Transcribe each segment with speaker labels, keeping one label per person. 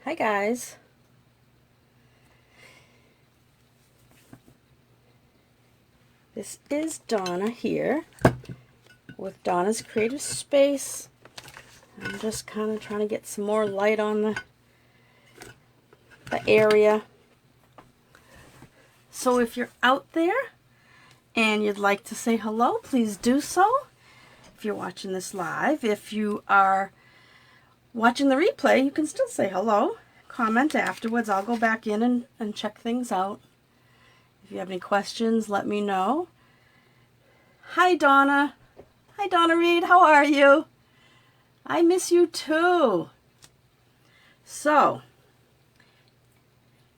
Speaker 1: Hi guys. This is Donna here with Donna's Creative Space. I'm just kind of trying to get some more light on the area. So if you're out there and you'd like to say hello, please do so. If you're watching this live, if you are watching the replay, you can still say hello. Comment afterwards. I'll go back in and check things out. If you have any questions, let me know. Hi, Donna. Hi, Donna Reed. How are you? I miss you too. So,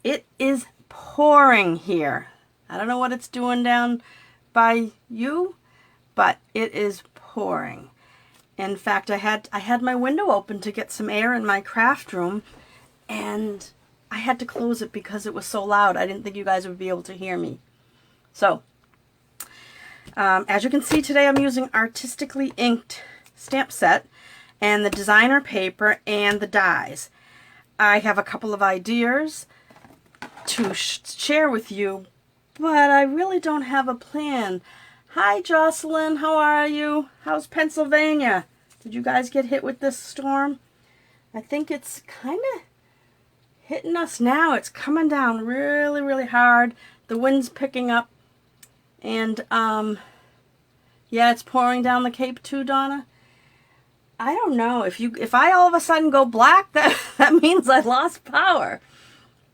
Speaker 1: it is pouring here. I don't know what it's doing down by you, but it is pouring. In fact, I had my window open to get some air in my craft room, and I had to close it because it was so loud. I didn't think you guys would be able to hear me. So, as you can see today, I'm using Artistically inked stamp set and the designer paper and the dies. I have a couple of ideas to share with you, but I really don't have a plan. Hi, Jocelyn. How are you? How's Pennsylvania? Did you guys get hit with this storm? I think it's kind of hitting us now. It's coming down really, really hard. The wind's picking up. And, yeah, it's pouring down the Cape too, Donna. I don't know. If I all of a sudden go black, that means I lost power.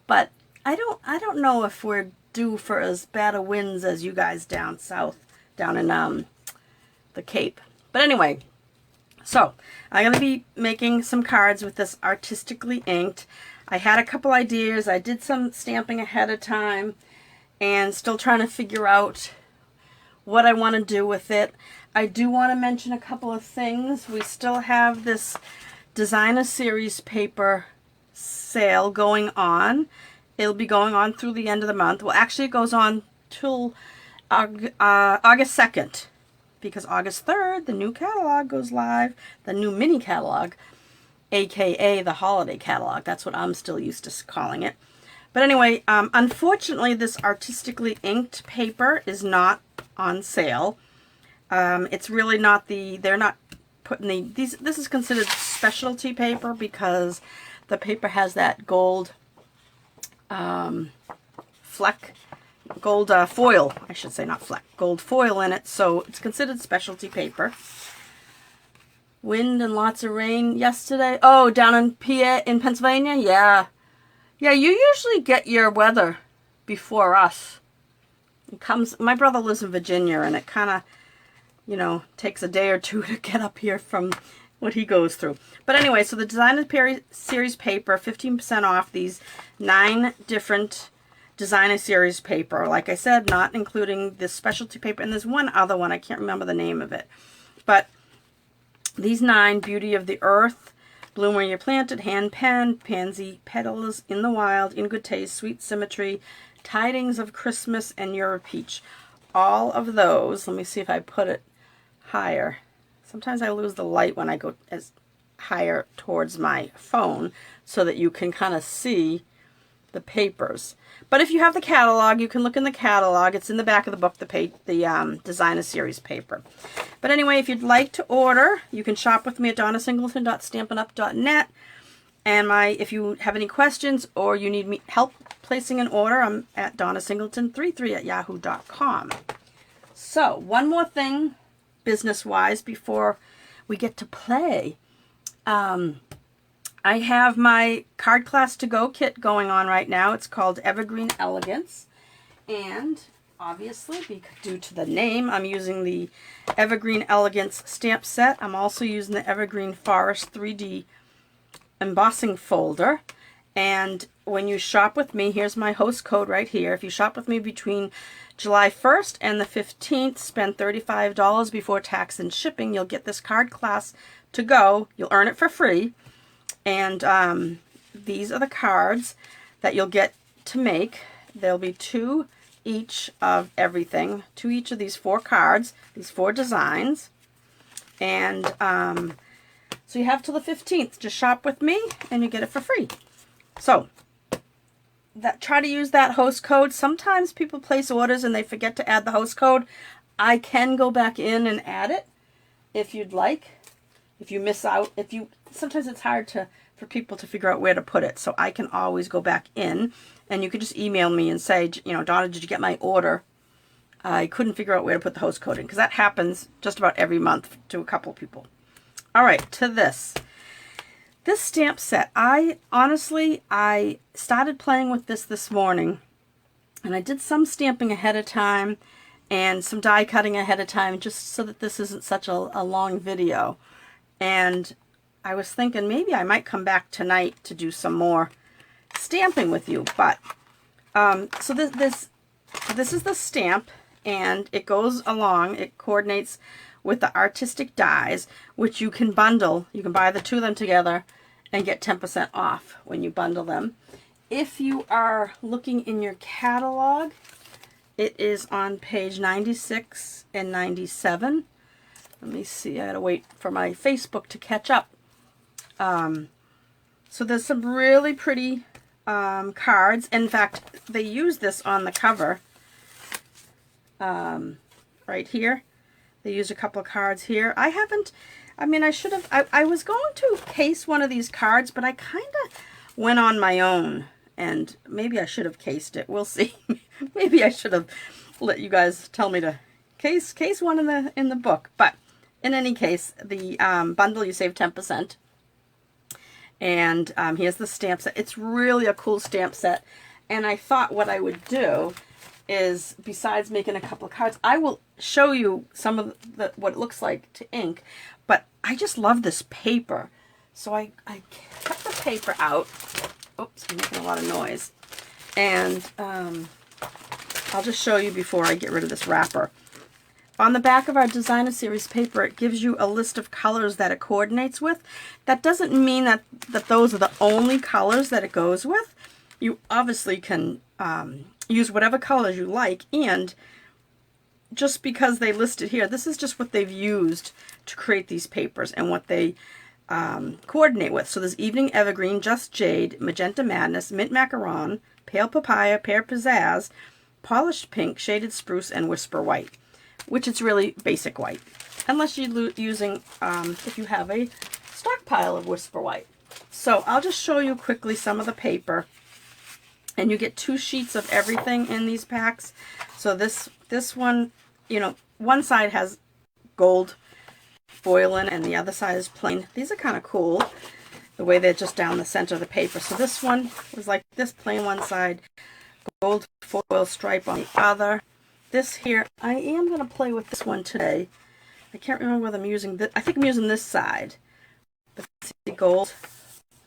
Speaker 1: But I don't know if we're due for as bad a winds as you guys down south, down in the Cape. But anyway, so I'm going to be making some cards with this Artistically inked. I had a couple ideas. I did some stamping ahead of time and still trying to figure out what I want to do with it. I do want to mention a couple of things. We still have this designer series paper sale going on. It'll be going on through the end of the month. Well, actually it goes on till August 2nd, because August 3rd, the new catalog goes live, the new mini catalog, aka the holiday catalog. That's what I'm still used to calling it. But anyway, unfortunately, this Artistically inked paper is not on sale. It's really not they're not putting this is considered specialty paper because the paper has that gold fleck, gold foil, I should say, not fleck, gold foil in it, so it's considered specialty paper. Wind and lots of rain yesterday. Oh, down in PA, in Pennsylvania? Yeah. Yeah, you usually get your weather before us. It comes, my brother lives in Virginia, and it kind of, you know, takes a day or two to get up here from what he goes through. But anyway, so the designer series paper, 15% off these 9 different designer series paper. Like I said, not including this specialty paper. And there's one other one, I can't remember the name of it. But these 9, Beauty of the Earth, Bloom Where You're Planted, Hand Pen, Pansy Petals, In the Wild, In Good Taste, Sweet Symmetry, Tidings of Christmas, and You're a Peach. All of those, let me see if I put it higher. Sometimes I lose the light when I go as higher towards my phone so that you can kind of see the papers. But if you have the catalog, you can look in the catalog. It's in the back of the book, the designer series paper. But anyway, if you'd like to order, you can shop with me at donnasingleton.stampinup.net. And if you have any questions or you need me help placing an order, I'm at donnasingleton33@yahoo.com. So, one more thing, business-wise, before we get to play. I have my Card Class to Go kit going on right now. It's called Evergreen Elegance. And obviously, due to the name, I'm using the Evergreen Elegance stamp set. I'm also using the Evergreen Forest 3D embossing folder. And when you shop with me, here's my host code right here. If you shop with me between July 1st and the 15th, spend $35 before tax and shipping, you'll get this Card Class to Go. You'll earn it for free. And these are the cards that you'll get to make. There'll be 2 each of everything, 2 each of these 4 cards, these 4 designs. And so you have till the 15th. Just shop with me and you get it for free. So try to use that host code. Sometimes people place orders and they forget to add the host code. I can go back in and add it if you'd like. If you miss out, sometimes it's hard for people to figure out where to put it. So I can always go back in, and you can just email me and say, Donna, did you get my order? I couldn't figure out where to put the host code in, because that happens just about every month to a couple of people. All right, to this. This stamp set, I started playing with this morning, and I did some stamping ahead of time and some die cutting ahead of time, just so that this isn't such a long video. And I was thinking maybe I might come back tonight to do some more stamping with you. But so this is the stamp, and it goes along. It coordinates with the artistic dies, which you can bundle. You can buy the two of them together and get 10% off when you bundle them. If you are looking in your catalog, it is on page 96 and 97. Let me see, I gotta wait for my Facebook to catch up. So there's some really pretty cards. In fact, they use this on the cover right here. They used a couple of cards here. I should have, I was going to case one of these cards, but I kind of went on my own, and maybe I should have cased it. We'll see. Maybe I should have let you guys tell me to case one in the book. But in any case, the bundle, you save 10%. And here's the stamp set. It's really a cool stamp set. And I thought what I would do is, besides making a couple of cards, I will show you some of what it looks like to ink. But I just love this paper. So I cut the paper out. Oops, I'm making a lot of noise. And I'll just show you before I get rid of this wrapper. On the back of our designer series paper, it gives you a list of colors that it coordinates with. That doesn't mean that those are the only colors that it goes with. You obviously can use whatever colors you like, and just because they list it here, this is just what they've used to create these papers and what they coordinate with. So there's Evening Evergreen, Just Jade, Magenta Madness, Mint Macaron, Pale Papaya, Pear Pizzazz, Polished Pink, Shaded Spruce, and Whisper White, which is really basic white, unless you're using, if you have a stockpile of Whisper White. So I'll just show you quickly some of the paper, and you get 2 sheets of everything in these packs. So this one, one side has gold foil in, and the other side is plain. These are kind of cool, the way they're just down the center of the paper. So this one was like this, plain one side, gold foil stripe on the other. This here, I am going to play with this one today. I can't remember whether I'm using this. I think I'm using this side. But see, gold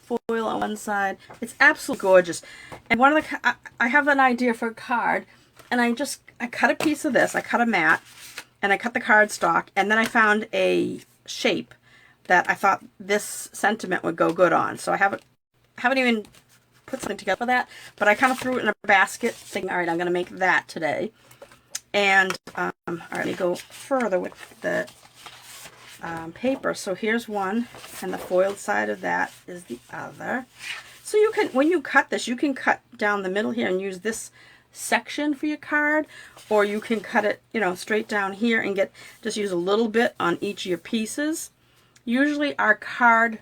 Speaker 1: foil on one side. It's absolutely gorgeous. And one of the, I have an idea for a card, and I cut a piece of this. I cut a mat, and I cut the cardstock, and then I found a shape that I thought this sentiment would go good on. So I haven't even put something together for that, but I kind of threw it in a basket, thinking, all right, I'm going to make that today. And all right, let me go further with the paper. So here's one, and the foiled side of that is the other. So you can, when you cut this, you can cut down the middle here and use this section for your card, or you can cut it, straight down here and just use a little bit on each of your pieces. Usually our card,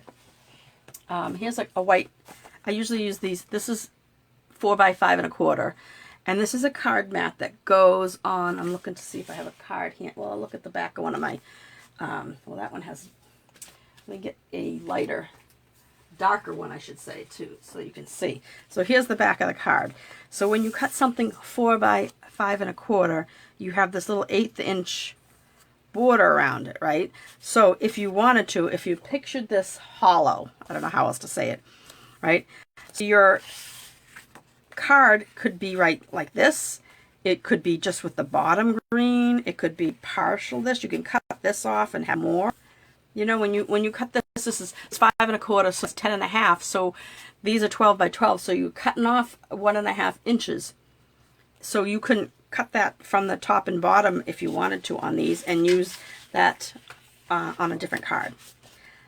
Speaker 1: here's like a white, I usually use these, this is 4 by 5 1/4. And this is a card mat that goes on. I'm looking to see if I have a card here. Well, I'll look at the back of one of my, well, that one has, let me get a lighter, darker one, I should say, too, so you can see. So here's the back of the card. So when you cut something 4 by 5 1/4, you have this little 1/8 inch border around it, right? So if you wanted to, if you pictured this hollow, I don't know how else to say it, right? So your card could be right like this. It could be just with the bottom green. It could be partial this. You can cut this off and have more. When you cut this is 5 1/4, so it's 10 1/2. So these are 12 by 12. So you're cutting off 1 1/2 inches. So you can cut that from the top and bottom if you wanted to on these, and use that on a different card.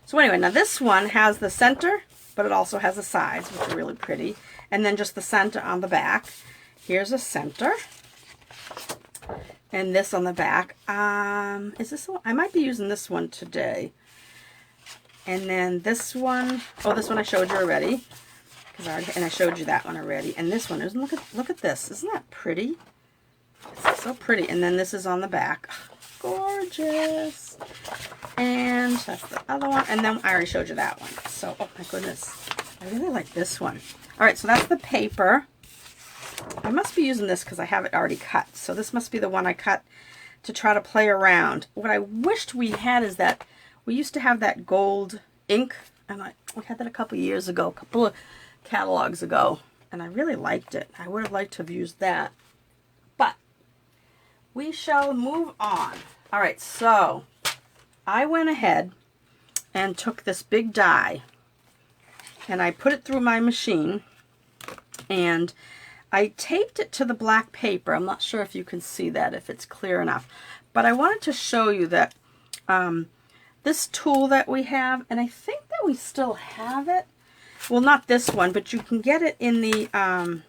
Speaker 1: So anyway, now this one has the center, but it also has the sides, which are really pretty. And then just the center on the back. Here's a center. And this on the back. Is this one? I might be using this one today. And then this one, oh, this one I showed you already. And I showed you that one already. And this one, look at this. Isn't that pretty? It's so pretty. And then this is on the back. Gorgeous. And that's the other one. And then I already showed you that one. So, oh my goodness. I really like this one. All right, so that's the paper. I must be using this because I have it already cut. So this must be the one I cut to try to play around. What I wished we had is that we used to have that gold ink. And we had that a couple years ago, a couple of catalogs ago. And I really liked it. I would have liked to have used that. But we shall move on. All right, so I went ahead and took this big die and I put it through my machine and I taped it to the black paper. I'm not sure if you can see that, if it's clear enough, but I wanted to show you that this tool that we have, and I think that we still have it. Well, not this one, but you can get it in the,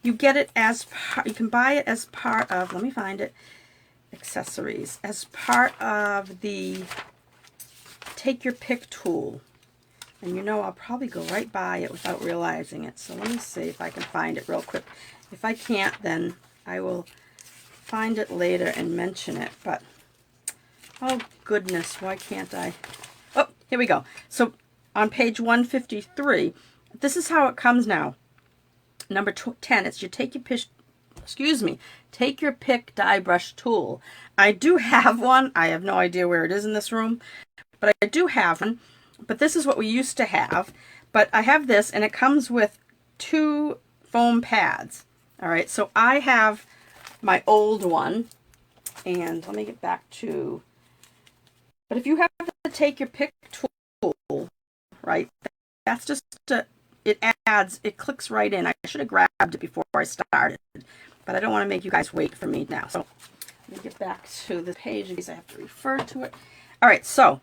Speaker 1: you get it as part, you can buy it as part of, let me find it, accessories, as part of the Take Your Pick tool. And you know, I'll probably go right by it without realizing it. So let me see if I can find it real quick. If I can't, then I will find it later and mention it. But, oh goodness, why can't I? Oh, here we go. So on page 153, this is how it comes now. Number 10, it's your Take Your Pick die brush tool. I do have one. I have no idea where it is in this room, but I do have one. But this is what we used to have. But I have this, and it comes with 2 foam pads. All right, so I have my old one, and let me get back to, but if you have the Take Your Pick tool, right, that's just, it clicks right in. I should have grabbed it before I started, but I don't want to make you guys wait for me now. So let me get back to the page in case I have to refer to it. All right, so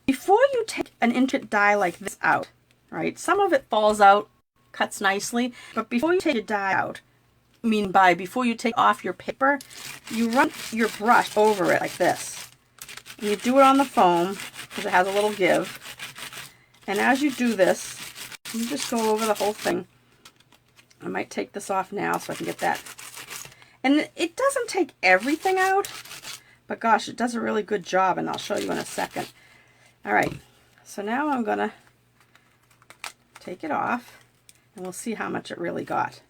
Speaker 1: before you take an intricate die like this out, right, some of it falls out, cuts nicely, but before you take your die out, before you take off your paper, you run your brush over it like this. And you do it on the foam, because it has a little give. And as you do this, you just go over the whole thing. I might take this off now so I can get that. And it doesn't take everything out, but gosh, it does a really good job, and I'll show you in a second. All right, so now I'm going to take it off, and we'll see how much it really got.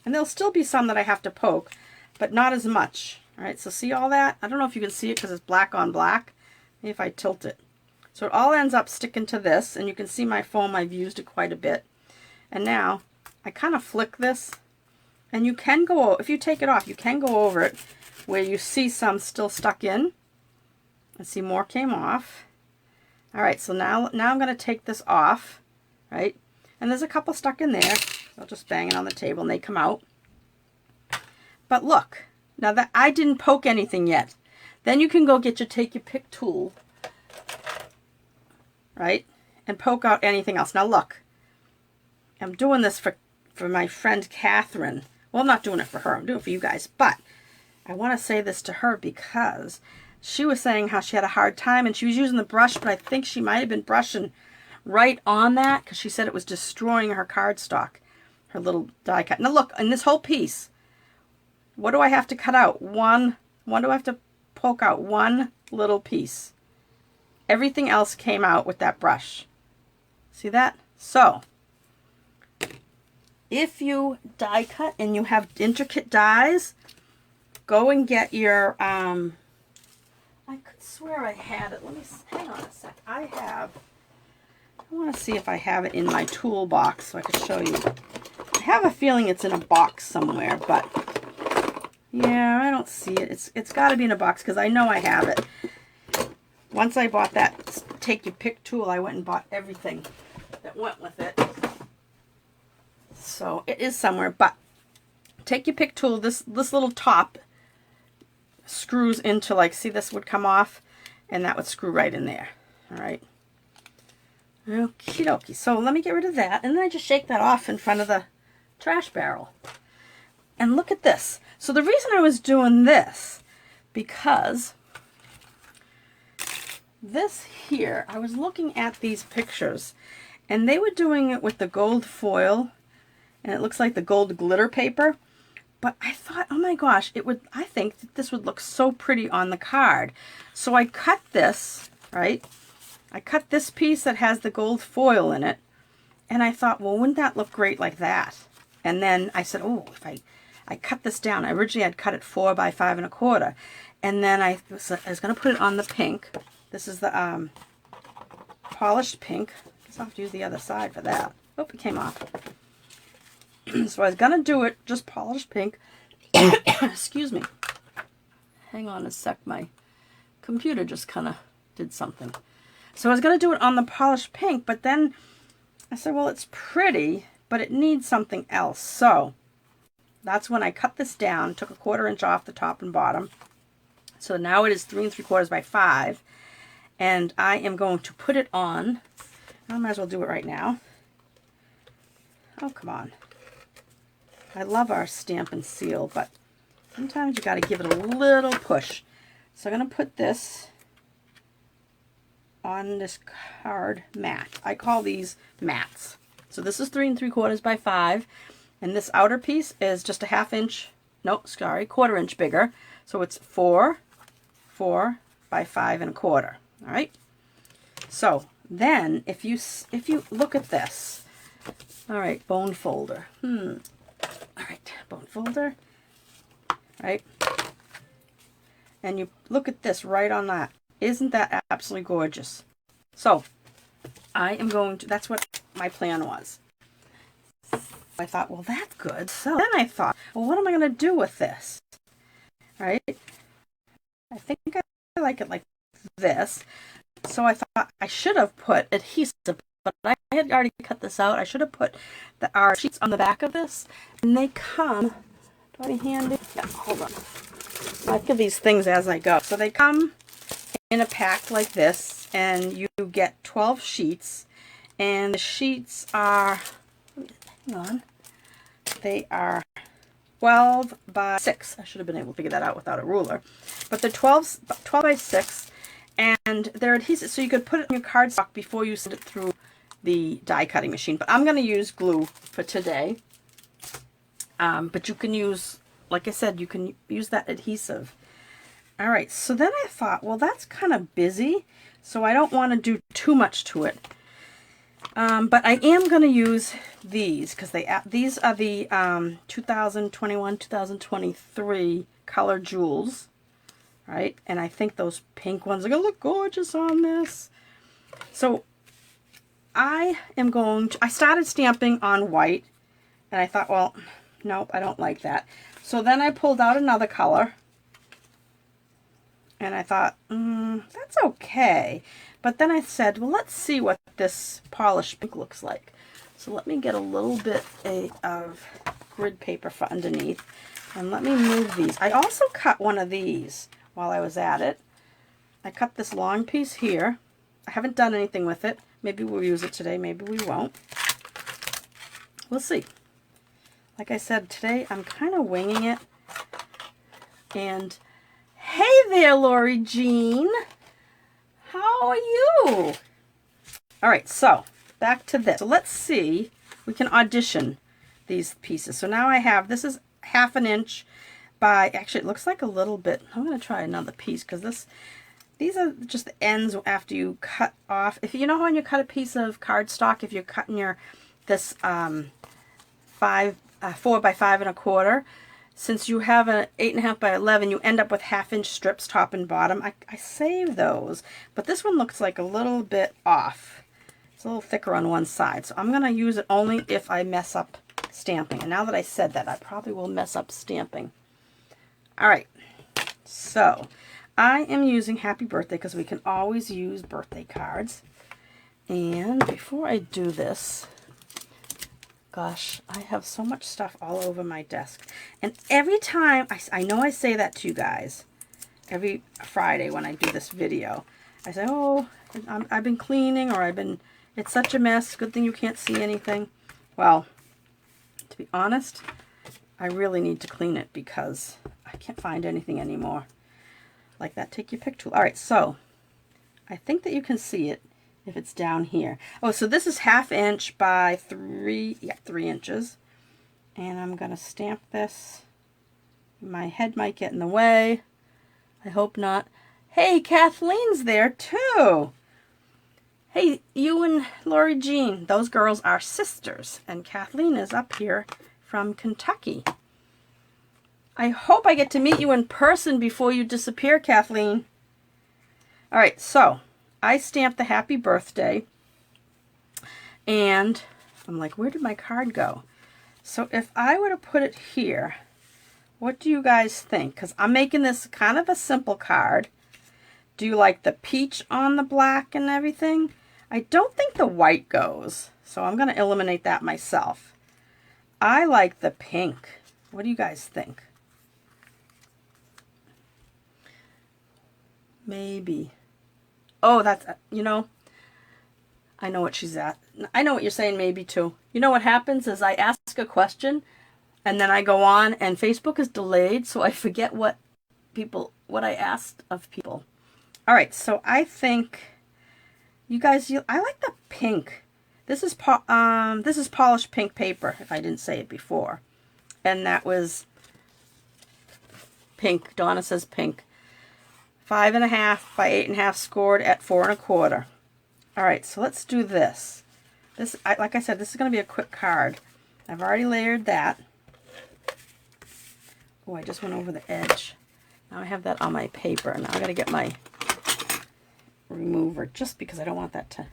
Speaker 1: And there'll still be some that I have to poke, but not as much. All right, so see all that? I don't know if you can see it because it's black on black. Maybe if I tilt it. So it all ends up sticking to this, and you can see my foam, I've used it quite a bit. And now I kind of flick this, and you can go, if you take it off, you can go over it where you see some still stuck in. And see, more came off. All right, so now I'm going to take this off, right? And there's a couple stuck in there. I'll just bang it on the table and they come out. But look, now that I didn't poke anything yet, then you can go get your Take Your Pick tool, right? And poke out anything else. Now look, I'm doing this for my friend Catherine. Well, I'm not doing it for her. I'm doing it for you guys. But I want to say this to her because she was saying how she had a hard time and she was using the brush, but I think she might have been brushing right on that because she said it was destroying her cardstock, her little die cut. Now look, in this whole piece, what do I have to cut out? One do I have to poke out? One little piece. Everything else came out with that brush. See that? So, if you die cut and you have intricate dies, go and get your, I could swear I had it. Let me, hang on a sec. I want to see if I have it in my toolbox so I could show you. I have a feeling it's in a box somewhere, but yeah, I don't see it. It's got to be in a box because I know I have it. Once I bought that Take Your Pick tool, I went and bought everything that went with it. So it is somewhere, but Take Your Pick tool, this little top screws into, like, see, this would come off and that would screw right in there. All right. Okie dokie. So let me get rid of that. And then I just shake that off in front of the trash barrel. And look at this. So the reason I was doing this, because this here, I was looking at these pictures, and they were doing it with the gold foil, and it looks like the gold glitter paper. But I thought, oh my gosh, I think that this would look so pretty on the card. So I cut this, right? I cut this piece that has the gold foil in it, and I thought, well, wouldn't that look great like that? And then I said, oh, if I cut this down. Originally I'd cut it 4 by 5 1/4, and then I was going to put it on the pink. This is the polished pink. I guess I'll have to use the other side for that. Oh, it came off. So I was going to do it just polished pink. Excuse me. Hang on a sec. My computer just kind of did something. So I was going to do it on the polished pink, but then I said, well, it's pretty, but it needs something else. So that's when I cut this down, took a 1/4 inch off the top and bottom. So now it is 3 3/4 by 5. And I am going to put it on. I might as well do it right now. Oh, come on. I love our Stampin' seal, but sometimes you got to give it a little push. So I'm going to put this on this card mat. I call these mats. So this is 3 3/4 by 5, and this outer piece is just a 1/2 inch, no, sorry, 1/4 inch bigger. So it's 4 by 5 1/4. All right. So then, if you look at this, all right, bone folder. All right, bone folder. Right. And you look at this right on that. Isn't that absolutely gorgeous? So I am going to, that's what my plan was. I thought, well, that's good. So then I thought, well, what am I going to do with this? Right? I think I like it like this. So I thought I should have put adhesive, but I had already cut this out. I should have put our sheets on the back of this. And they come, do I hand it? Yeah, hold on. I give these things as I go. So they come in a pack like this, and you get 12 sheets, and the sheets are, hang on, they are 12 by 6. I should have been able to figure that out without a ruler. But they're 12 by 6, and they're adhesive, so you could put it on your cardstock before you send it through the die cutting machine. But I'm going to use glue for today. But you can use, like I said, you can use that adhesive. All right, so then I thought, well, that's kind of busy, so I don't want to do too much to it. But I am going to use these, because these are the 2021-2023 color jewels, right? And I think those pink ones are going to look gorgeous on this. So I started stamping on white, and I thought, well, nope, I don't like that. So then I pulled out another color. And I thought, that's okay. But then I said, well, let's see what this polished pink looks like. So let me get a little bit of grid paper for underneath. And let me move these. I also cut one of these while I was at it. I cut this long piece here. I haven't done anything with it. Maybe we'll use it today. Maybe we won't. We'll see. Like I said, today I'm kind of winging it. And hey there, Lori Jean. How are you? All right, so back to this. So let's see. We can audition these pieces. So now I have, this is 1/2 inch by, actually it looks like a little bit. I'm going to try another piece because these are just the ends after you cut off. If you know when you cut a piece of cardstock, if you're cutting this 4 by 5 1/4, since you have an 8.5 by 11, you end up with 1/2 inch strips top and bottom. I save those, but this one looks like a little bit off. It's a little thicker on one side, so I'm going to use it only if I mess up stamping. And now that I said that, I probably will mess up stamping. All right, so I am using Happy Birthday because we can always use birthday cards. And before I do this, gosh, I have so much stuff all over my desk. And every time, I know I say that to you guys, every Friday when I do this video, I say, oh, I've been cleaning, or I've been It's such a mess. Good thing you can't see anything. Well, to be honest, I really need to clean it because I can't find anything anymore. Like that take your pick tool. All right, so I think that you can see it if it's down here. Oh, so this is 1/2 inch by 3 inches. And I'm going to stamp this. My head might get in the way. I hope not. Hey, Kathleen's there too. Hey, you and Lori Jean, those girls are sisters. And Kathleen is up here from Kentucky. I hope I get to meet you in person before you disappear, Kathleen. All right, so I stamped the happy birthday. And I'm like, where did my card go? So if I were to put it here, what do you guys think? Because I'm making this kind of a simple card. Do you like the peach on the black and everything? I don't think the white goes, so I'm going to eliminate that myself. I like the pink. What do you guys think? Maybe. Oh, that's, you know, I know what she's at. I know what you're saying maybe too. You know what happens is I ask a question and then I go on and Facebook is delayed, so I forget what I asked of people. All right, so I think you guys, I like the pink. This is polished pink paper, if I didn't say it before. And that was pink. Donna says pink. 5.5 by 8.5 scored at 4 1/4. All right, so let's do this. Like I said, this is going to be a quick card. I've already layered that. Oh, I just went over the edge. Now I have that on my paper. Now I got to get my remover just because I don't want that to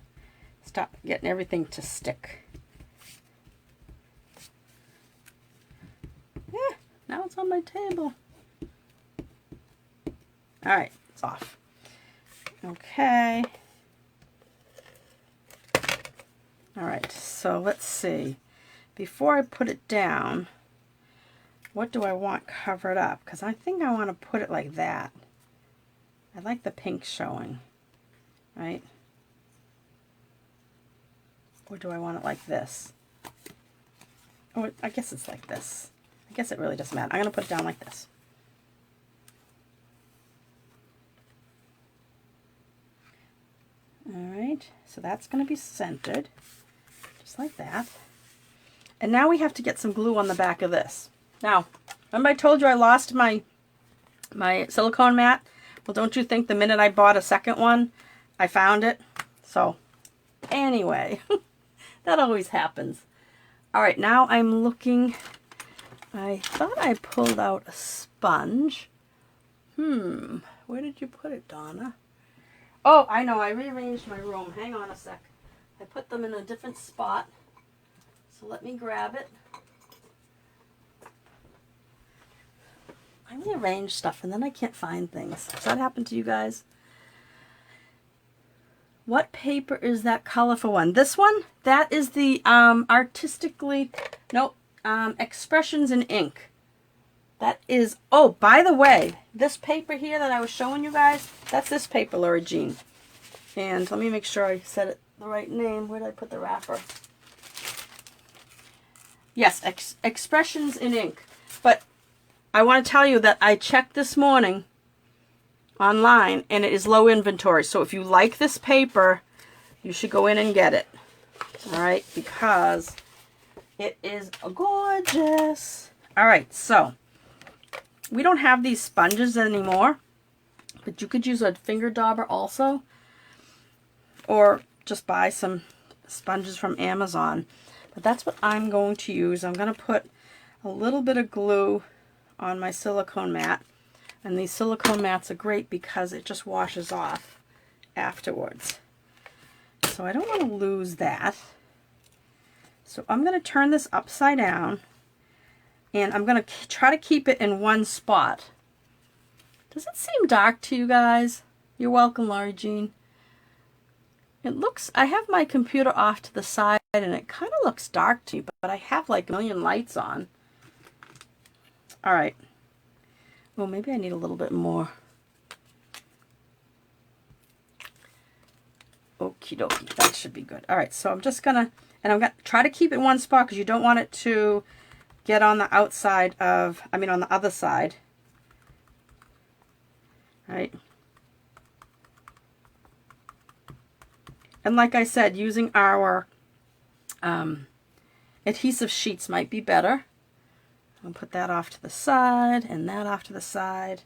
Speaker 1: stop getting everything to stick. Yeah, now it's on my table. All right, it's off. Okay. All right, so let's see. Before I put it down, what do I want covered up? Because I think I want to put it like that. I like the pink showing, right? Or do I want it like this? Oh, I guess it's like this. I guess it really doesn't matter. I'm going to put it down like this. All right, so that's going to be centered, just like that. And now we have to get some glue on the back of this. Now, remember I told you I lost my silicone mat? Well, don't you think the minute I bought a second one, I found it? So, anyway, that always happens. All right, now I'm looking. I thought I pulled out a sponge. Where did you put it, Donna? Oh, I know, I rearranged my room. Hang on a sec. I put them in a different spot. So let me grab it. I rearrange stuff and then I can't find things. Does that happen to you guys? What paper is that colorful one? This one? That is the Artistically, nope, Expressions in Ink. That is, oh, by the way, this paper here that I was showing you guys, that's this paper, Lori Jean. And let me make sure I said it the right name. Where did I put the wrapper? Yes, Expressions in Ink. But I want to tell you that I checked this morning online and it is low inventory. So if you like this paper, you should go in and get it. All right, because it is gorgeous. All right, so we don't have these sponges anymore, but you could use a finger dauber also, or just buy some sponges from Amazon. But that's what I'm going to use. I'm going to put a little bit of glue on my silicone mat, and these silicone mats are great because it just washes off afterwards. So I don't want to lose that. So I'm going to turn this upside down. And I'm going to try to keep it in one spot. Does it seem dark to you guys? You're welcome, Lori Jean. It looks, I have my computer off to the side and it kind of looks dark to me, but I have like a million lights on. All right. Well, maybe I need a little bit more. Okie dokie. That should be good. All right, so I'm just going to, and I'm going to try to keep it in one spot because you don't want it to get on the outside of, I mean on the other side. Right? And like I said, using our adhesive sheets might be better. I'll put that off to the side and that off to the side.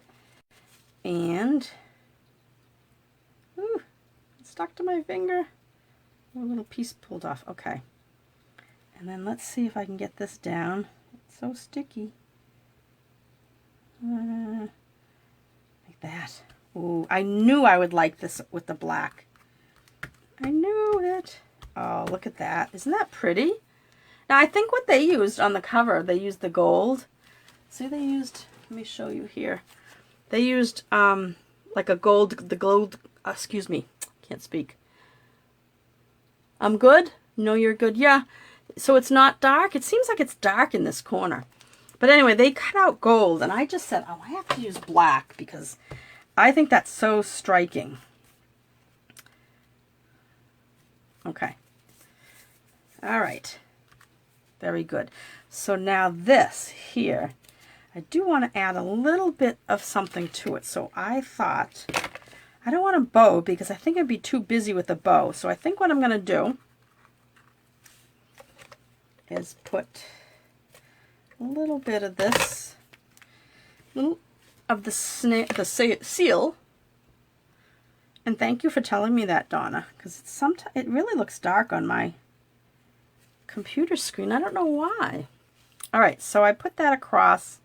Speaker 1: And, ooh, it stuck to my finger. A little piece pulled off. Okay. And then let's see if I can get this down. It's so sticky. Like that. Ooh, I knew I would like this with the black. I knew it. Oh, look at that. Isn't that pretty? Now, I think what they used on the cover, they used the gold. See, they used, let me show you here. They used like a gold, excuse me, can't speak. I'm good? No, you're good. Yeah. So it's not dark. It seems like it's dark in this corner. But anyway, they cut out gold, and I just said, oh, I have to use black because I think that's so striking. Okay. All right. Very good. So now this here, I do want to add a little bit of something to it. So I thought, I don't want a bow because I think I'd be too busy with a bow. So I think what I'm going to do is put a little bit of this, of the seal. And thank you for telling me that, Donna, because it really looks dark on my computer screen. I don't know why. All right, so I put that across,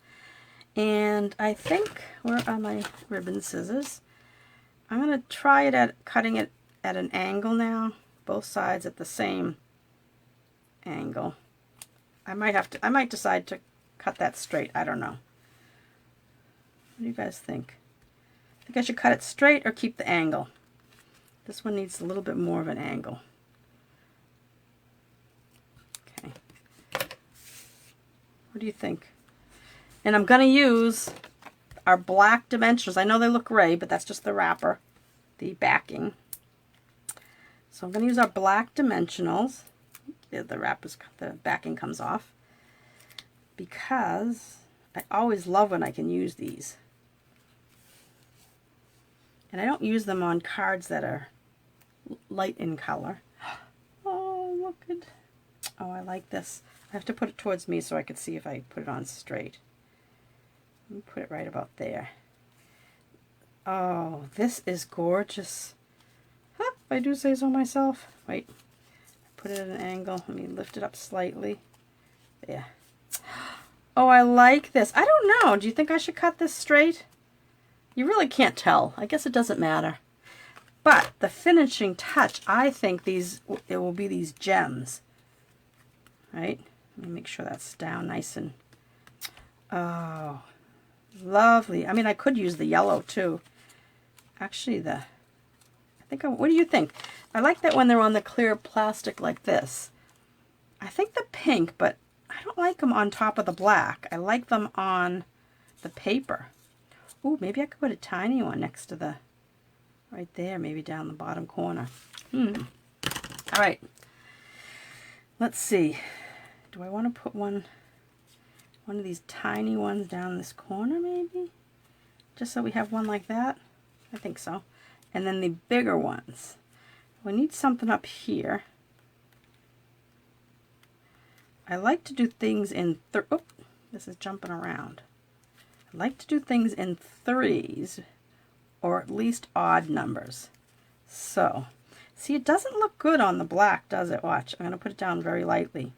Speaker 1: and I think, where are my ribbon scissors? I'm going to try it at cutting it at an angle now, both sides at the same angle. I might decide to cut that straight. I don't know. What do you guys think? Think I should cut it straight or keep the angle? This one needs a little bit more of an angle. Okay. What do you think? And I'm going to use our black dimensionals. I know they look gray, but that's just the wrapper, the backing. So I'm going to use our black dimensionals. The backing comes off, because I always love when I can use these. And I don't use them on cards that are light in color. Oh, look at, oh, I like this. I have to put it towards me so I could see if I put it on straight. Let me put it right about there. Oh, this is gorgeous. Huh, if I do say so myself. Wait. Put it at an angle. Let me lift it up slightly. There. Oh, I like this. I don't know. Do you think I should cut this straight? You really can't tell. I guess it doesn't matter. But the finishing touch, I think it will be these gems. Right? Let me make sure that's down nice and... Oh, lovely. I mean, I could use the yellow too. Actually, what do you think? I like that when they're on the clear plastic like this. I think the pink, but I don't like them on top of the black. I like them on the paper. Ooh, maybe I could put a tiny one next to the, right there, maybe down the bottom corner. All right. Let's see. Do I want to put one of these tiny ones down this corner maybe? Just so we have one like that? I think so. And then the bigger ones. We need something up here. I like to do things in, oh, this is jumping around. I like to do things in threes, or at least odd numbers. So, see, it doesn't look good on the black, does it? Watch, I'm going to put it down very lightly.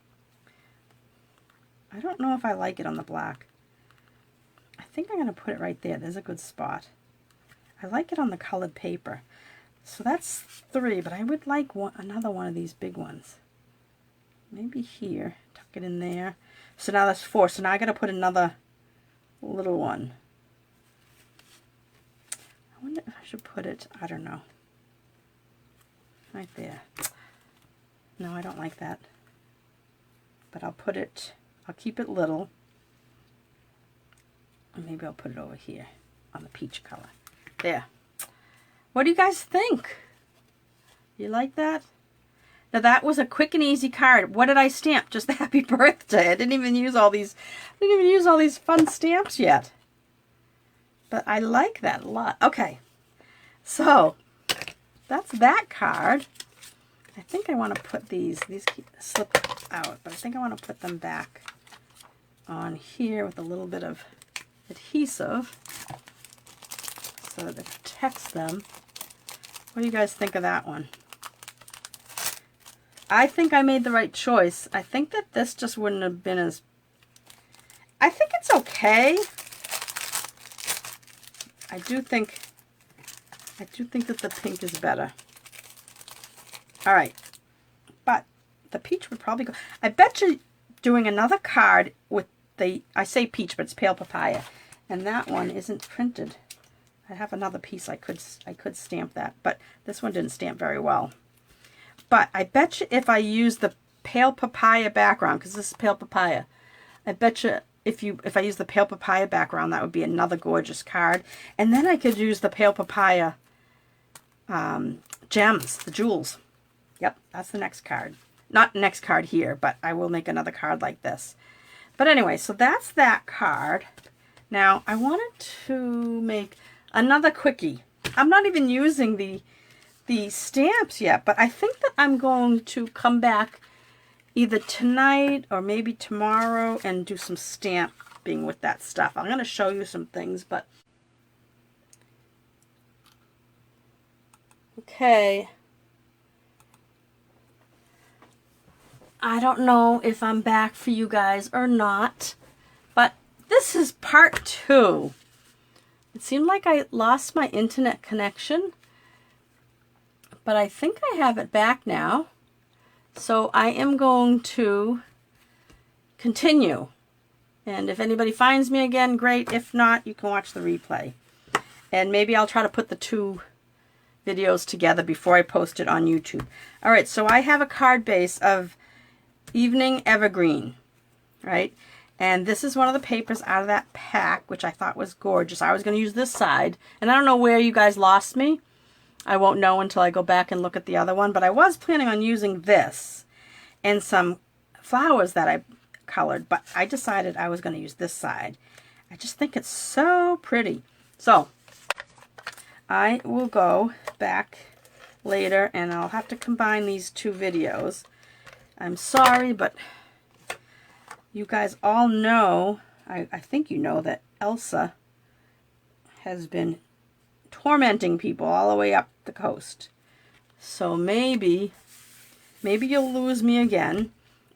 Speaker 1: I don't know if I like it on the black. I think I'm going to put it right there. There's a good spot. I like it on the colored paper. So that's 3, but I would like another one of these big ones. Maybe here. Tuck it in there. So now that's 4. So now I got to put another little one. I wonder if I should put it, I don't know. Right there. No, I don't like that. But I'll keep it little. And maybe I'll put it over here on the peach color. There. What do you guys think? You like that? Now that was a quick and easy card. What did I stamp? Just the happy birthday. I didn't even use all these fun stamps yet. But I like that a lot. Okay. So that's that card. I think I want to put these slip out, but I think I want to put them back on here with a little bit of adhesive so that it protects them. What do you guys think of that one? I think I made the right choice. I think that this just wouldn't have been as... I think it's okay. I do think that the pink is better. All right. But the peach would probably go... I bet you doing another card with the... I say peach, but it's pale papaya. And that one isn't printed. I have another piece I could stamp that, but this one didn't stamp very well. But I bet you if I use the pale papaya background, because this is pale papaya, I bet you if I use the pale papaya background, that would be another gorgeous card. And then I could use the pale papaya gems, the jewels. Yep, that's the next card. Not next card here, but I will make another card like this. But anyway, so that's that card. Now, I wanted to make another quickie. I'm not even using the stamps yet, but I think that I'm going to come back either tonight or maybe tomorrow and do some stamping with that stuff. I'm going to show you some things, but okay. I don't know if I'm back for you guys or not, but this is part 2. It seemed like I lost my internet connection, but I think I have it back now. So I am going to continue. And if anybody finds me again, great. If not, you can watch the replay. And maybe I'll try to put the 2 videos together before I post it on YouTube. All right, so I have a card base of Evening Evergreen, right? And this is one of the papers out of that pack, which I thought was gorgeous. I was going to use this side. And I don't know where you guys lost me. I won't know until I go back and look at the other one. But I was planning on using this and some flowers that I colored. But I decided I was going to use this side. I just think it's so pretty. So I will go back later and I'll have to combine these 2 videos. I'm sorry, but you guys all know, I think you know that Elsa has been tormenting people all the way up the coast. So maybe you'll lose me again,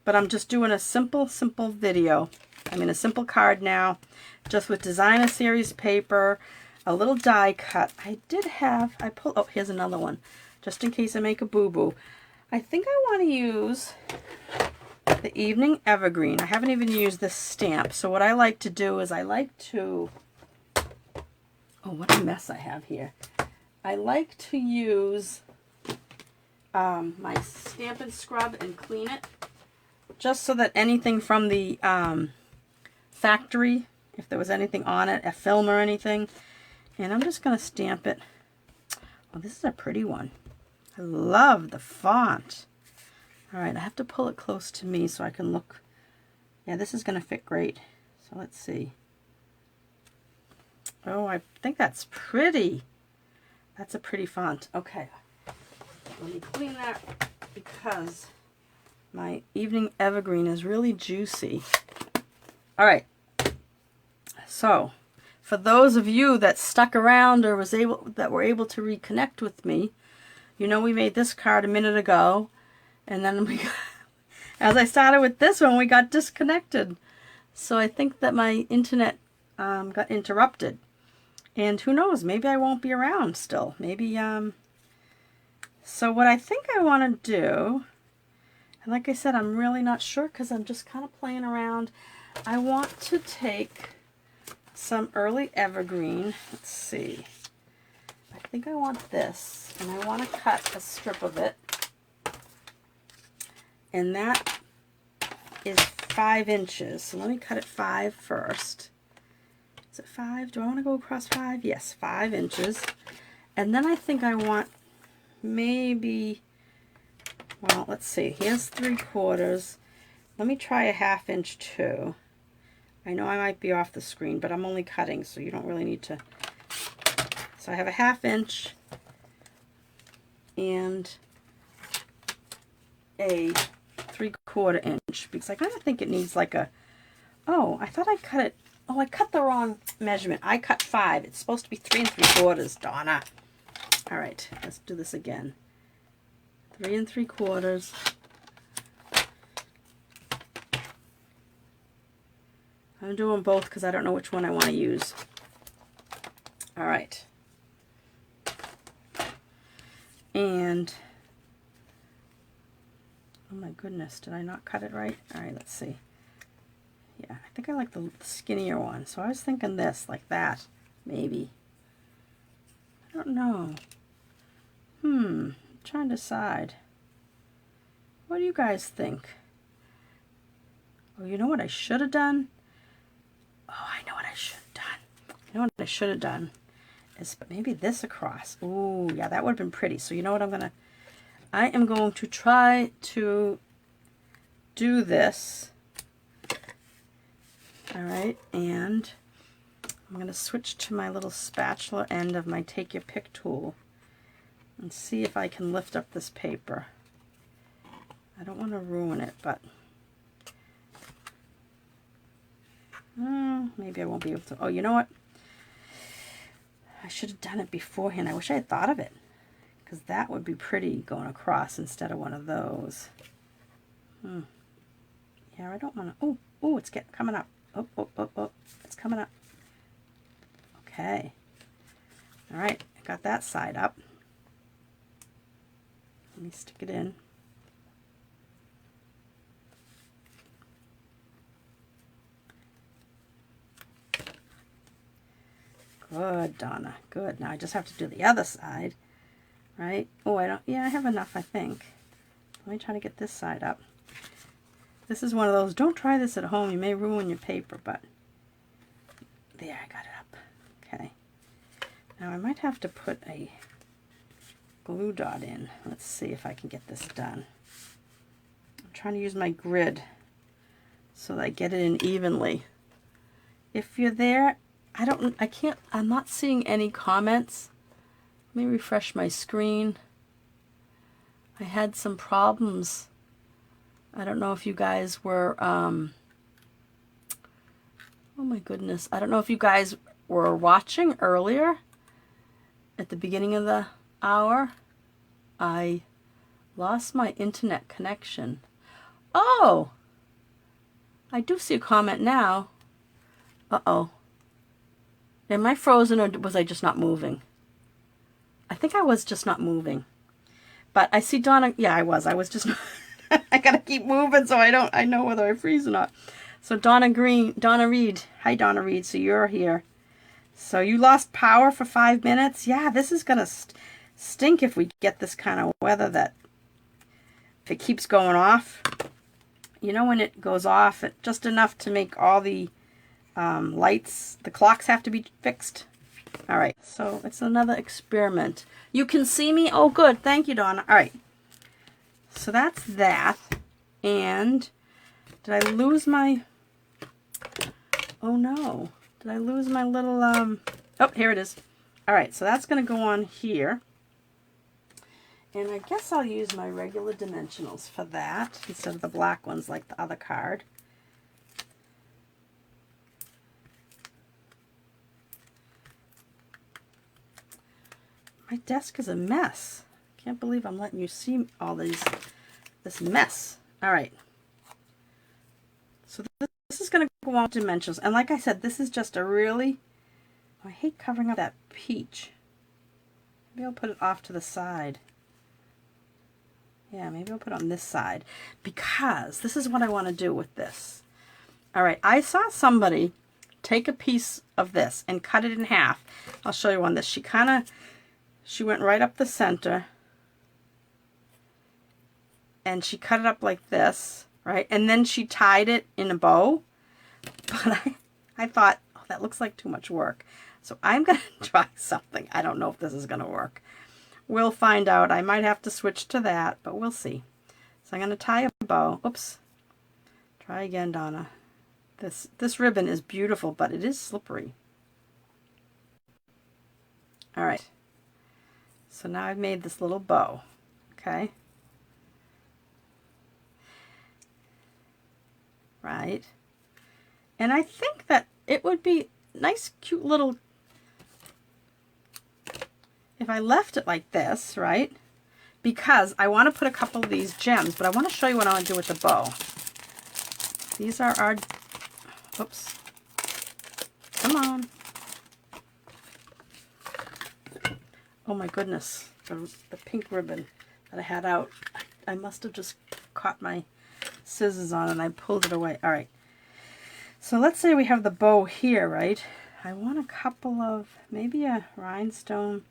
Speaker 1: but I'm just doing a simple video. I mean a simple card now, just with designer series paper, a little die cut. Oh, here's another one, just in case I make a boo-boo. I think I want to use the Evening Evergreen. I haven't even used this stamp. So what I like to do is oh, what a mess I have here. I like to use my Stampin' Scrub and clean it, just so that anything from the factory, if there was anything on it, a film or anything, and I'm just going to stamp it. Oh, this is a pretty one. I love the font. All right, I have to pull it close to me so I can look. Yeah, this is going to fit great. So let's see. Oh, I think that's pretty. That's a pretty font. Okay. Let me clean that because my Evening Evergreen is really juicy. All right. So, for those of you that stuck around or were able to reconnect with me, you know we made this card a minute ago, and then as I started with this one, we got disconnected. So I think that my internet got interrupted. And who knows, maybe I won't be around still. Maybe, so what I think I want to do, and like I said, I'm really not sure because I'm just kind of playing around. I want to take some early evergreen. Let's see. I think I want this, and I want to cut a strip of it. And that is 5 inches. So let me cut it 5 first. Is it 5? Do I want to go across 5? Yes, 5 inches. And then I think I want maybe Well, let's see. Here's 3/4. Let me try a 1/2 inch too. I know I might be off the screen, but I'm only cutting, so you don't really need to. So I have a 1/2 inch and a 3/4 inch, because I kind of think it needs like a, oh, I thought I cut it, oh, I cut the wrong measurement. I cut 5. It's supposed to be 3 3/4, Donna. All right, let's do this again. 3 3/4. I'm doing both because I don't know which one I want to use. All right. And, oh my goodness, did I not cut it right? All right, let's see. Yeah, I think I like the skinnier one. So I was thinking this, like that, maybe. I don't know. I'm trying to decide. What do you guys think? Oh, you know what I should have done? Oh, I know what I should have done. You know what I should have done is maybe this across. Ooh, yeah, that would have been pretty. So you know what I am going to try to do this. All right, and I'm going to switch to my little spatula end of my Take Your Pick tool and see if I can lift up this paper. I don't want to ruin it, but maybe I won't be able to. Oh, you know what? I should have done it beforehand. I wish I had thought of it, because that would be pretty going across instead of one of those. Yeah, I don't want to. Oh, it's coming up. Oh, it's coming up. Okay. All right, I got that side up. Let me stick it in. Good, Donna. Good. Now I just have to do the other side, right? Oh, I have enough, I think. Let me try to get this side up. This is one of those, don't try this at home. You may ruin your paper, but there, I got it up. Okay. Now I might have to put a glue dot in. Let's see if I can get this done. I'm trying to use my grid so that I get it in evenly. If you're there, I'm not seeing any comments. Let me refresh my screen. I had some problems. I don't know if you guys were, oh my goodness. I don't know if you guys were watching earlier at the beginning of the hour. I lost my internet connection. Oh! I do see a comment now. Uh-oh. Am I frozen, or was I just not moving? I think I was just not moving. But I see Donna. Yeah, I was just I gotta keep moving so I know whether I freeze or not. So Donna Reed. Hi, Donna Reed. So you're here. So you lost power for 5 minutes? Yeah, this is gonna stink if we get this kind of weather, that if it keeps going off. You know, when it goes off, just enough to make all the lights, the clocks have to be fixed. All right, so it's another experiment. You can see me? Oh, good. Thank you, Donna. All right, so that's that. And did I lose my, oh no, did I lose my little, oh, here it is. All right, so that's going to go on here. And I guess I'll use my regular dimensionals for that instead of the black ones like the other card. My desk is a mess. Can't believe I'm letting you see all this mess. All right. So this is going to go on dimensionals. And like I said, this is just a really, I hate covering up that peach. Maybe I'll put it off to the side. Yeah, maybe I'll put it on this side, because this is what I want to do with this. All right, I saw somebody take a piece of this and cut it in half. I'll show you on this. She went right up the center, and she cut it up like this, right? And then she tied it in a bow. But I thought, oh, that looks like too much work. So I'm going to try something. I don't know if this is going to work. We'll find out. I might have to switch to that, but we'll see. I'm going to tie a bow. Oops. Try again, Donna. This ribbon is beautiful, but it is slippery. All right. So now I've made this little bow. Okay. Right. And I think that it would be nice, cute little, if I left it like this, right? Because I want to put a couple of these gems, but I want to show you what I want to do with the bow. These are our, oops, come on. Oh my goodness, the pink ribbon that I had out. I must have just caught my scissors on and I pulled it away. All right. So let's say we have the bow here, right? I want a couple of, maybe a rhinestone,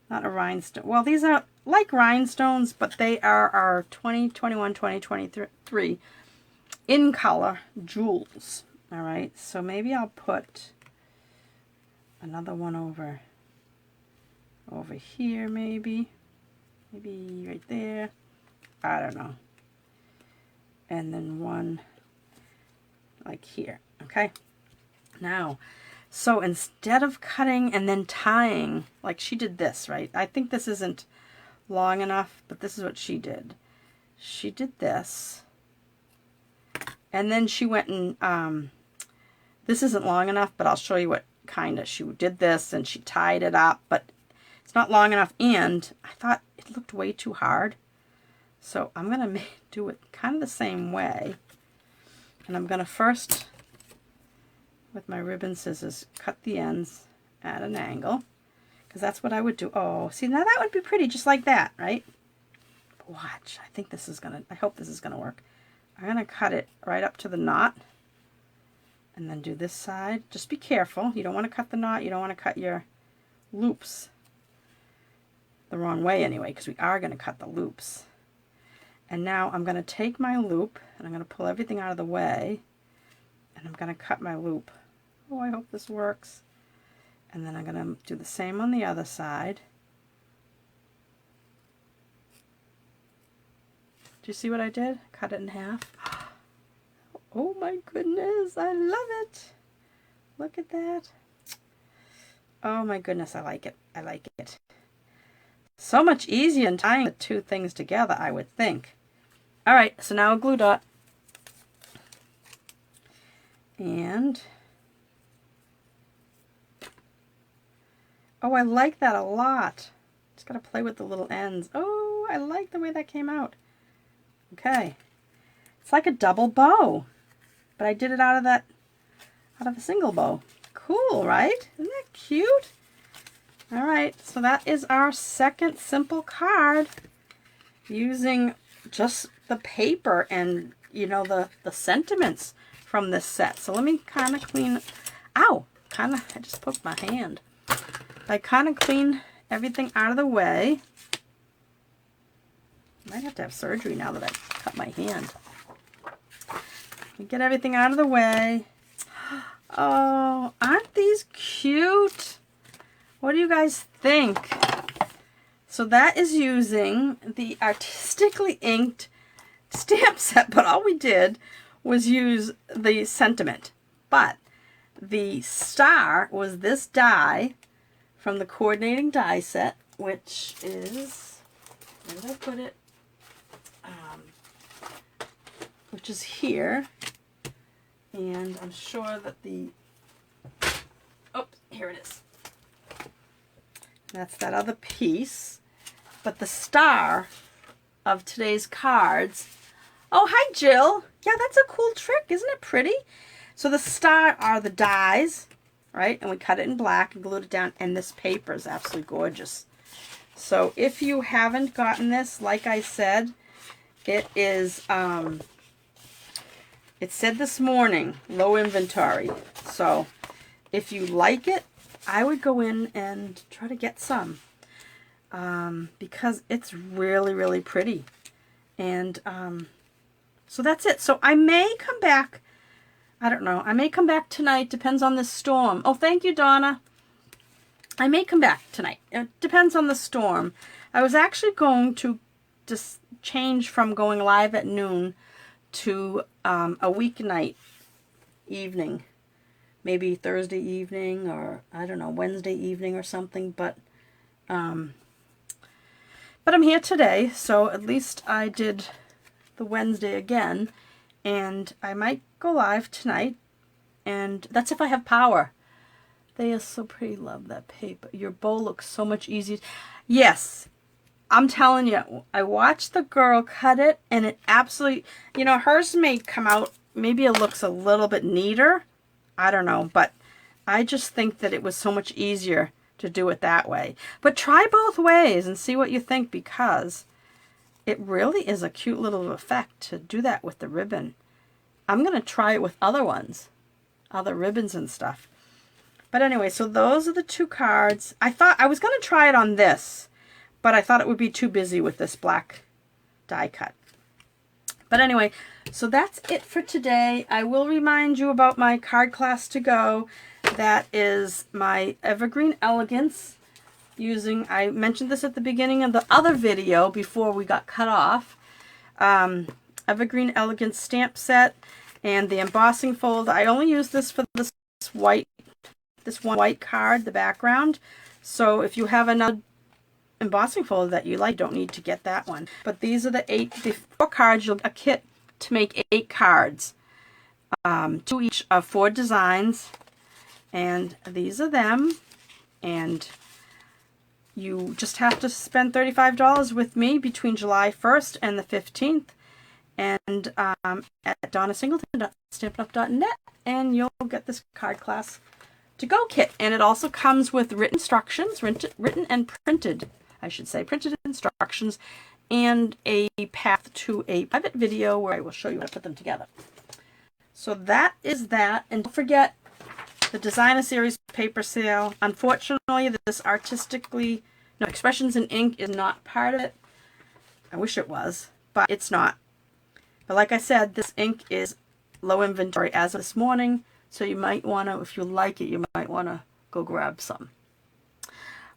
Speaker 1: not a rhinestone. Well, these are like rhinestones, but they are our 2021, 2023 in color jewels. All right. So maybe I'll put another one over here, maybe right there. I don't know. And then one like here. Okay. Now, so instead of cutting and then tying, like she did this, right? I think this isn't long enough, but this is what she did. She did this. And then she went and, this isn't long enough, but I'll show you what kind of, she did this and she tied it up, but it's not long enough. And I thought it looked way too hard. So I'm going to do it kind of the same way. And I'm going to first, with my ribbon scissors, cut the ends at an angle. Because that's what I would do. Oh, see, now that would be pretty just like that, right? But watch. I think this is going to, I hope this is going to work. I'm going to cut it right up to the knot. And then do this side. Just be careful. You don't want to cut the knot. You don't want to cut your loops the wrong way anyway, because we are going to cut the loops. And now I'm going to take my loop and I'm going to pull everything out of the way and I'm going to cut my loop. Oh, I hope this works. And then I'm going to do the same on the other side. Do you see what I did? Cut it in half. Oh my goodness, I love it. Look at that. Oh my goodness, I like it. I like it. So much easier than tying the two things together, I would think. All right, so now a glue dot. And, oh, I like that a lot. Just got to play with the little ends. Oh, I like the way that came out. Okay. It's like a double bow, but I did it out of a single bow. Cool, right? Isn't that cute? All right, so that is our second simple card using just the paper and, you know, the sentiments from this set. So let me kind of clean, ow, I just poked my hand. I kind of clean everything out of the way. I might have to have surgery now that I cut my hand. Get everything out of the way. Oh, aren't these cute? What do you guys think? So that is using the Artistically inked stamp set, but all we did was use the sentiment. But the star was this die from the coordinating die set, which is, where did I put it? Which is here. And I'm sure that the, oh, here it is. That's that other piece. But the star of today's cards. Oh, hi, Jill. Yeah, that's a cool trick. Isn't it pretty? So the star are the dies, right? And we cut it in black and glued it down. And this paper is absolutely gorgeous. So if you haven't gotten this, like I said, it is, it said this morning, low inventory. So if you like it, I would go in and try to get some. Because it's really, really pretty. And so that's it. So I may come back, I don't know, I may come back tonight, depends on this storm. Oh, thank you, Donna. I may come back tonight. It depends on the storm. I was actually going to just change from going live at noon to a weeknight evening, maybe Thursday evening, or I don't know, Wednesday evening or something. But I'm here today, so at least I did the Wednesday again, and I might go live tonight, and that's if I have power. They are so pretty. Love that paper. Your bow looks so much easier. Yes, I'm telling you, I watched the girl cut it, and it absolutely, you know, hers may come out, maybe it looks a little bit neater. I don't know, but I just think that it was so much easier to do it that way. But try both ways and see what you think, because it really is a cute little effect to do that with the ribbon. I'm going to try it with other ones, other ribbons and stuff. But anyway, so those are the two cards. I thought I was going to try it on this, but I thought it would be too busy with this black die cut. But anyway, so that's it for today. I will remind you about my card class to go. That is my Evergreen Elegance using, I mentioned this at the beginning of the other video before we got cut off. Evergreen Elegance stamp set and the embossing fold. I only use this for this one white card, the background. So if you have another embossing folder that you like, you don't need to get that one. But these are the 4 cards. You'll get a kit to make 8 cards, 2 each of 4 designs, and these are them. And you just have to spend $35 with me between July 1st and the 15th, and at donnasingleton.stampinup.net, and you'll get this card class to go kit. And it also comes with written instructions, written and printed, I should say, printed instructions, and a path to a private video where I will show you how to put them together. So that is that. And don't forget the Designer Series paper sale. Unfortunately, this Artistically, no, Expressions in Ink is not part of it. I wish it was, but it's not. But like I said, this ink is low inventory as of this morning. So you might want to, if you like it, you might want to go grab some.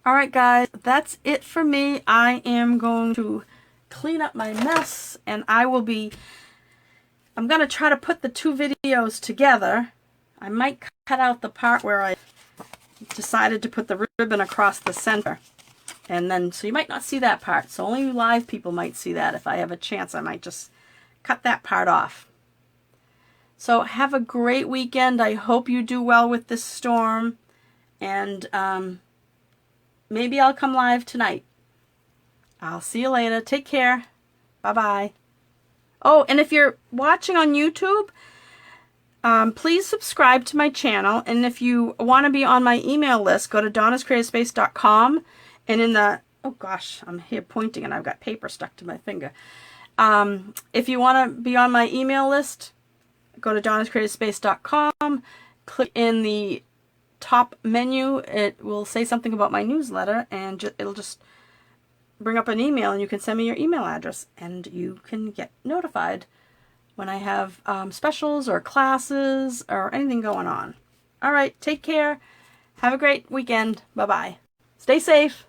Speaker 1: All right, guys, that's it for me. I am going to clean up my mess, and I'm going to try to put the 2 videos together. I might cut out the part where I decided to put the ribbon across the center. And then, so you might not see that part. So only you live people might see that. If I have a chance, I might just cut that part off. So have a great weekend. I hope you do well with this storm. And maybe I'll come live tonight. I'll see you later. Take care. Bye-bye. Oh, and if you're watching on YouTube, please subscribe to my channel. And if you want to be on my email list, go to donnascreativespace.com. And in the, oh gosh, I'm here pointing and I've got paper stuck to my finger. If you want to be on my email list, go to donnascreativespace.com, click in the top menu. It will say something about my newsletter, and it'll just bring up an email, and you can send me your email address, and you can get notified when I have specials or classes or anything going on. All right, take care. Have a great weekend. Bye-bye. Stay safe.